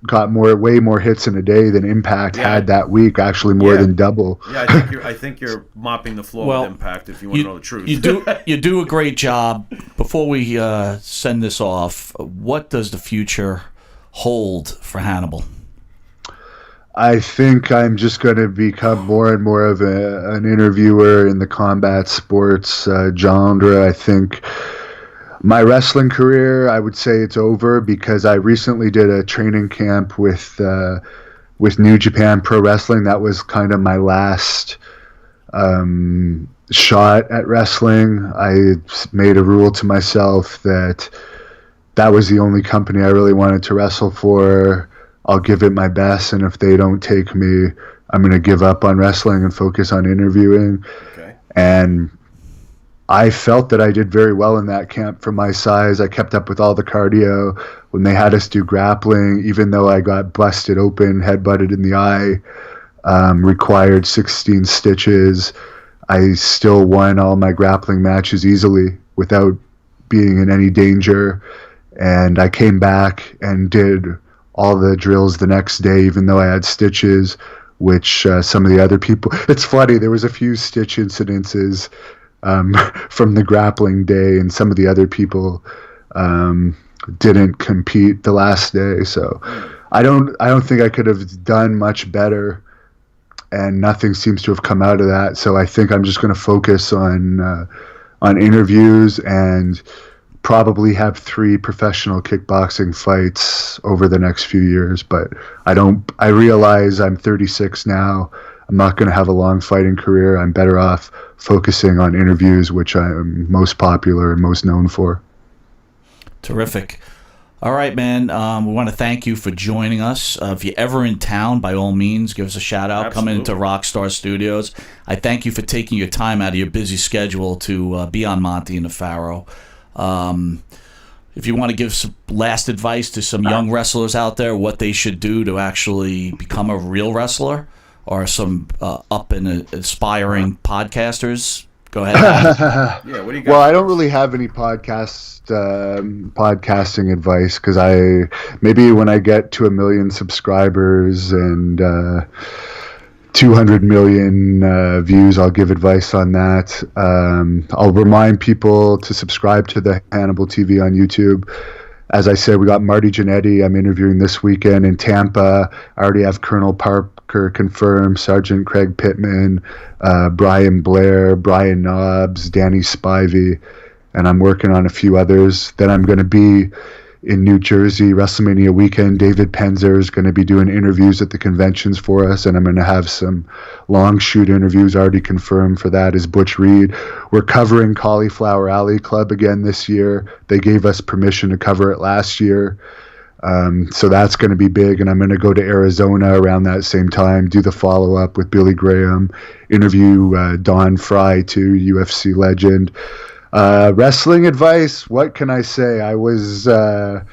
got way more hits in a day than Impact had that week, actually more Yeah. than double. Yeah, I think you're mopping the floor Well, with Impact, if you want to know the truth. You do a great job. Before we send this off, what does the future hold for Hannibal? I think I'm just going to become more and more of an interviewer in the combat sports genre. I think my wrestling career, I would say it's over because I recently did a training camp with New Japan Pro Wrestling. That was kind of my last shot at wrestling. I made a rule to myself that was the only company I really wanted to wrestle for. I'll give it my best, and if they don't take me, I'm going to give up on wrestling and focus on interviewing. Okay. And I felt that I did very well in that camp for my size. I kept up with all the cardio. When they had us do grappling, even though I got busted open, headbutted in the eye, required 16 stitches, I still won all my grappling matches easily without being in any danger. And I came back and did all the drills the next day, even though I had stitches, which some of the other people... It's funny, there was a few stitch incidences from the grappling day, and some of the other people didn't compete the last day. So I don't think I could have done much better, and nothing seems to have come out of that. So I think I'm just going to focus on interviews and probably have 3 professional kickboxing fights over the next few years. But I realize I'm 36 now. I'm not going to have a long fighting career. I'm better off focusing on interviews, which I'm most popular and most known for. Terrific. All right, man. We want to thank you for joining us. If you're ever in town, by all means, give us a shout out. Absolutely. Come into Rockstar Studios. I thank you for taking your time out of your busy schedule to be on Monte the Pharaoh. If you want to give some last advice to some young wrestlers out there, what they should do to actually become a real wrestler, or some up and aspiring podcasters, go ahead. Yeah, what do you got? Well, I don't really have any podcasting advice, because maybe when I get to 1 million subscribers and 200 million views, I'll give advice on that. I'll remind people to subscribe to the Hannibal TV on YouTube. As I said, we got Marty Jannetty I'm interviewing this weekend in Tampa. I already have Colonel Parker confirmed, Sergeant Craig Pittman, Brian Blair, Brian Knobs, Danny Spivey, and I'm working on a few others. Then I'm going to be in New Jersey, WrestleMania weekend. David Penzer is going to be doing interviews at the conventions for us, and I'm going to have some long shoot interviews already confirmed for that, is Butch Reed. We're covering Cauliflower Alley Club again this year. They gave us permission to cover it last year. So that's going to be big, and I'm going to go to Arizona around that same time, do the follow-up with Billy Graham, interview Don Fry too, UFC legend. Wrestling advice, what can I say? I don't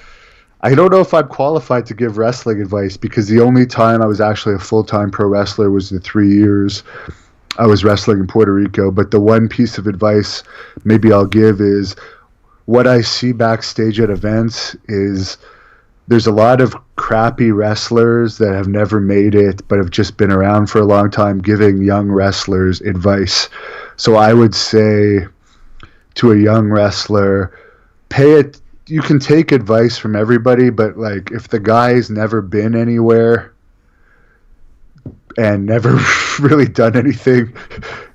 know if I'm qualified to give wrestling advice, because the only time I was actually a full-time pro wrestler was the 3 years I was wrestling in Puerto Rico. But the one piece of advice maybe I'll give is, what I see backstage at events is there's a lot of crappy wrestlers that have never made it but have just been around for a long time giving young wrestlers advice. So I would say to a young wrestler, you can take advice from everybody, but like, if the guy's never been anywhere and never really done anything,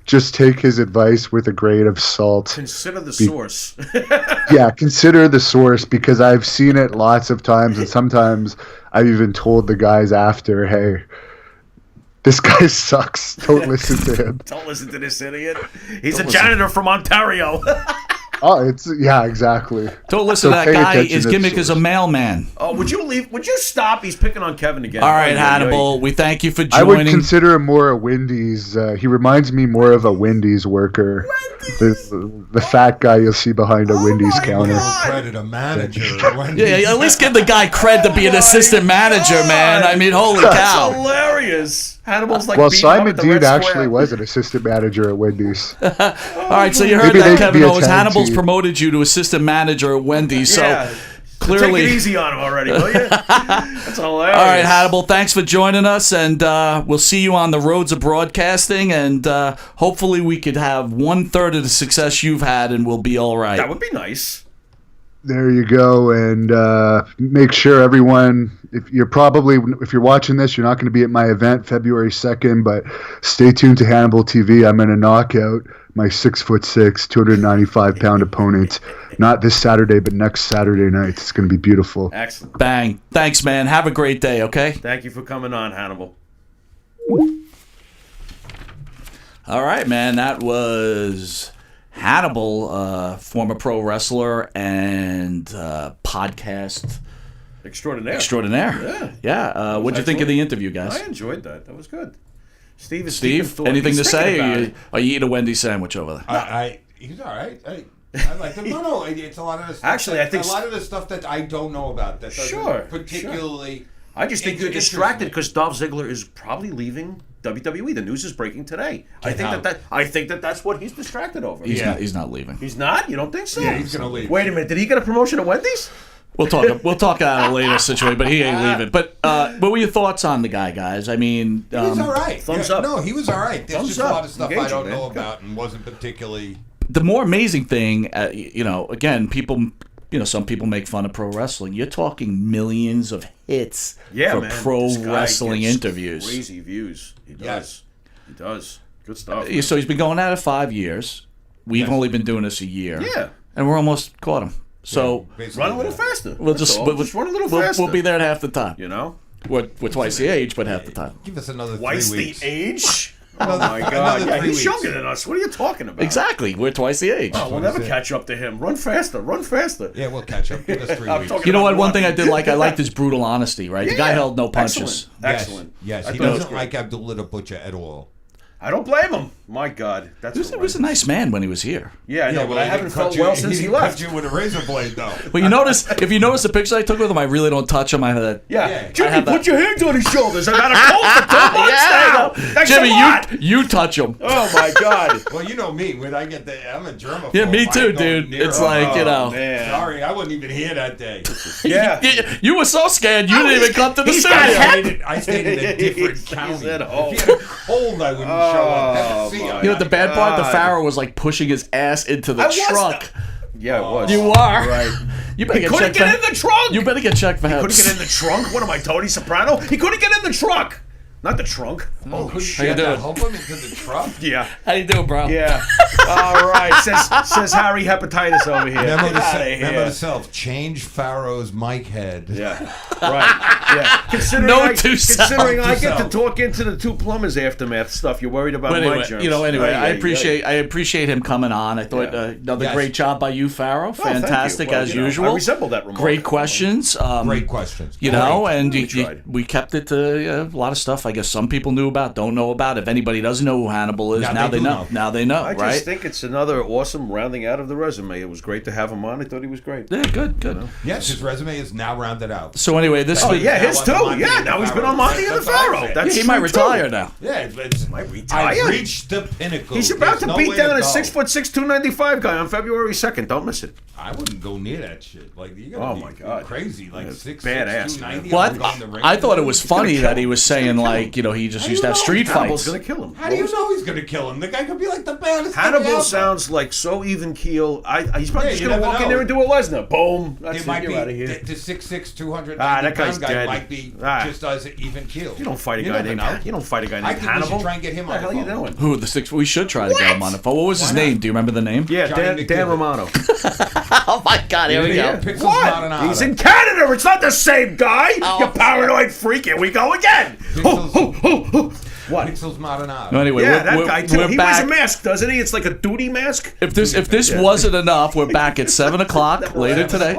just take his advice with a grain of salt. Consider the source. Yeah, consider the source, because I've seen it lots of times, and sometimes I've even told the guys after, hey, this guy sucks. Don't listen to him. Don't listen to this idiot. He's a janitor from Ontario. Oh, yeah, exactly. Don't listen to that guy. His gimmick is a mailman. Oh, would you leave? Would you stop? He's picking on Kevin again. All right, Hannibal, we thank you for joining. I would consider him more a Wendy's. He reminds me more of a Wendy's worker. The fat guy you'll see behind a Wendy's counter. Credit a manager. Yeah, at least give the guy cred to be an assistant manager, man. I mean, holy cow. That's hilarious. Hannibal's like, well, Simon Dean actually was an assistant manager at Wendy's. All right, so you heard that, Kevin Owens. Hannibal's promoted you to assistant manager at Wendy's. So clearly, take it easy on him already, will you? That's hilarious. All right, Hannibal, thanks for joining us, and we'll see you on the roads of broadcasting, and hopefully we could have 1/3 of the success you've had, and we'll be all right. That would be nice. There you go, and make sure everyone, if you're watching this, you're not going to be at my event February 2nd, but stay tuned to Hannibal TV. I'm going to knock out my 6'6", 295-pound opponent, not this Saturday, but next Saturday night. It's going to be beautiful. Excellent. Bang. Thanks, man. Have a great day, okay? Thank you for coming on, Hannibal. All right, man. That was Hannibal, former pro wrestler and podcast extraordinaire. Yeah. What'd you think of the interview, guys? I enjoyed that. That was good. Steve, anything to say? Are you eating a Wendy's sandwich over there? He's all right. I like him. No, it's a lot of the stuff. Actually, I think a lot of the stuff that I don't know about. That doesn't particularly. I just think you're distracted because Dolph Ziggler is probably leaving WWE. The news is breaking today. I think that's what he's distracted over. He's not leaving. He's not? You don't think so? Yeah, he's gonna leave. Wait a minute. Did he get a promotion at Wendy's? We'll talk about a later situation, but he ain't leaving. But what were your thoughts on the guys? I mean, he was all right. Thumbs up. No, he was all right. There's Thumbs just up. a lot of stuff Engaging, I don't know man. about and wasn't particularly. The more amazing thing, again, people, some people make fun of pro wrestling. You're talking millions of hits for man. pro This guy wrestling gets interviews. Crazy views. He does. Yes. He does. Good stuff. So he's been going at it 5 years. We've only been doing this a year. Yeah. And we're almost caught him. So Run a little faster. we'll That's just all. we'll, Just run a little faster. We'll be there at half the time. You know? We're twice the age, but half the time. Give us another Twice 3 weeks. the age? Oh my God! another Yeah, 3 he's weeks. younger than us. What are you talking about? Exactly. We're twice the age. Oh, we'll never catch up to him. Run faster. Run faster. Yeah, we'll catch up. Give us 3 I'm weeks. talking You know what? about One thing I did like, I liked his brutal honesty, right? The guy Yeah. held no punches. Excellent. Yes, I he thought it was doesn't great. like Abdullah the Butcher at all. I don't blame him. My God, that's He was a nice man when he was here. Yeah, I know, but I he haven't didn't felt cut you- well since he didn't left. cut you with a razor blade, though. But if you notice the picture I took with him, I really don't touch him. I had that. Yeah, Yeah. Jimmy, I have put that- your hands on his shoulders. I got a cold for 2 months now. Thanks Jimmy, a lot. you touch him. Oh my God. Well, you know me. When I get I'm a germaphobe. Yeah, me I too, ain't going dude. near It's him. like, Man. Sorry, I wasn't even here that day. Yeah. You were so scared you didn't even come to the he's studio. got I stayed in a different He's county. at home. If he had a cold, I wouldn't show up. Have to see my him. You know, the bad part, the God. Pharaoh was like pushing his ass into the I was truck. Yeah, it was. You are. Right. You better get Couldn't checked get for- in the trunk. You better get checked for him. Couldn't get in the trunk. What am I, Tony Soprano? He couldn't get in the truck. Not the trunk. Oh, How you shit. doing? Hump him into the truck. Yeah. How you doing, bro? Yeah. All right. Says Harry Hepatitis over here. Memo Get outta to here. self. Change Pharaoh's mic head. Yeah. Right. Yeah. Considering No two sounds. considering I get to Self. talk into the two plumbers aftermath stuff, you're worried about But my anyway, germs. I Yeah. appreciate him coming on. I thought Yeah. another Yes. great job by you, Pharaoh. thank you. Fantastic Well, as you know, usual. I resemble that remark. Great questions. Great questions. You know, and We tried. we kept it to a lot of stuff. I guess some people knew about, don't know about. If anybody doesn't know who Hannibal is, Now now they they do know. know. Now they know, I just right? think it's another awesome rounding out of the resume. It was great to have him on. I thought he was great. Yeah, good. Yes, his resume is now rounded out. So anyway, this Oh was, yeah, his on too. the Monte Yeah, the now he's been Pharaoh. on Monte the That's what I Pharaoh. said. That's he might true, retire too. now. Yeah, Might retire. I've reached the pinnacle. He's about There's no to beat way down a go. 6'6", 295 guy on February 2nd. Don't miss it. I wouldn't go near that shit. Like you gotta Oh, be my God. crazy. Like That's 6'6", badass, 290. Well, I'm going to ring. I thought it was funny kill that he him. was saying like, he just used to have street Hannibal's fights. gonna kill him. How do you know he's gonna kill him? The guy could be like the baddest. thing Hannibal ever. sounds like so even keel. He's probably Yeah, just you gonna never walk in know. there and do a Lesnar. Boom. That's It might it. be You're out of here. the 6'6", 290 That guy's pound guy dead. might be Ah. just as even keel. You don't fight a You guy never named. know. You don't fight a guy I named think we Hannibal. should try and get him What on the the hell you phone. doing? Who the six? We should try to get him on the phone. What was his Why not? name? Do you remember the name? Yeah, Johnny Dan McGill. Romano. Oh my God! Here we Yeah, go. Pixel's not an What? He's honor. in Canada. It's not the same guy. You paranoid freak. Here we go again. What? Pixel's not an honor. No, anyway, Yeah, that we're, guy too. we're He back. wears a mask, doesn't he? It's like a duty mask. If this wasn't enough, we're back at 7 o'clock later today.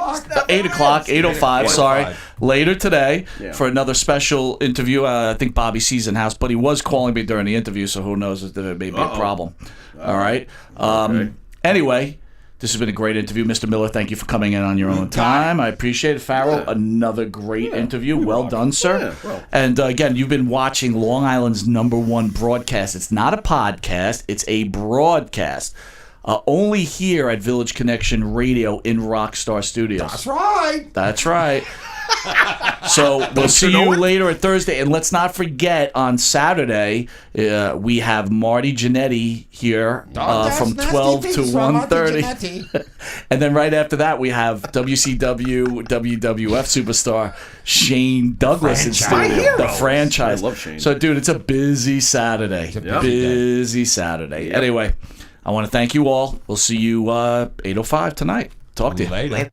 8 o'clock, 8:05. Sorry, 8:05. later today Yeah. for another special interview. I think Bobby sees in house, but he was calling me during the interview, so who knows if there may be a problem. All right. Okay. Anyway. This has been a great interview, Mr. Miller. Thank you for coming in on your own time. I appreciate it. Pharaoh, another great interview. Well done, sir. Yeah, well. And again, you've been watching Long Island's #1 broadcast. It's not a podcast, it's a broadcast. Only here at Village Connection Radio in Rockstar Studios. That's right. That's right. So we'll see you later at Thursday. And let's not forget, on Saturday, we have Marty Jannetty here from 12 to 1:30. And then right after that, we have WCW, WWF superstar Shane Douglas in studio. The franchise. I love Shane. So, dude, it's a busy Saturday. Busy Saturday. Yep. Anyway, I want to thank you all. We'll see you 8:05 tonight. Talk to you later.